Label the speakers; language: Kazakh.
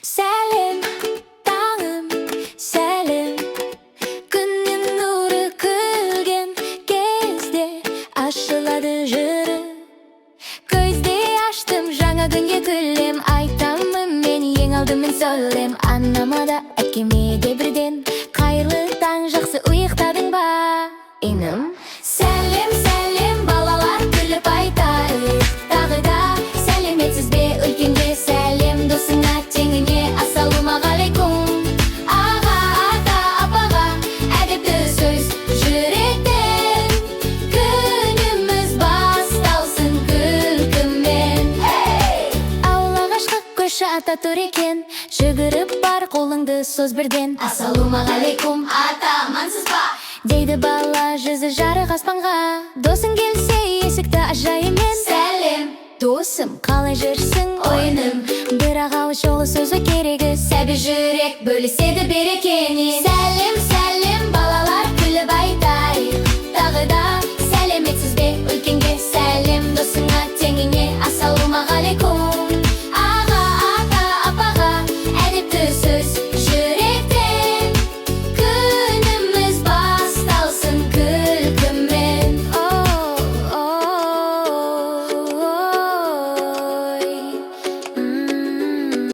Speaker 1: Сәлем, таңым, сәлем. Күннің нұры күлген кезде ашылады жыры. Көзде аштым, жаңа күнге күлем. Айтамын мен ең алдымен сөйлем. Анама да әкеме де бірден қайырлы таң, жақсы ұйықтадың ба инім? Сәлем, сәлем, балалар күліп айтайық тағы да. Сәлеметсіз бе үлкенге сәлем, досыңа теңіне ассалаумағалейкум. Аға, ата, апаға әдепті сөз жүректен. Күніміз басталсын күлкімен. Ауылға шыққан көші ата тұр екен, жүгіріп бар қолыңды соз бірден. Ассалаумағалейкум, ата, амансыз ба? Дейді бала жүзі жарық аспанға. Досың келсе есікті ажайымен. Сәлем, досым, қалай жүрсің ойыным? Бірақ ауыз жолы сөзі керегі, сәбі жүрек бөліседі берекені. Сәлем, сәлем.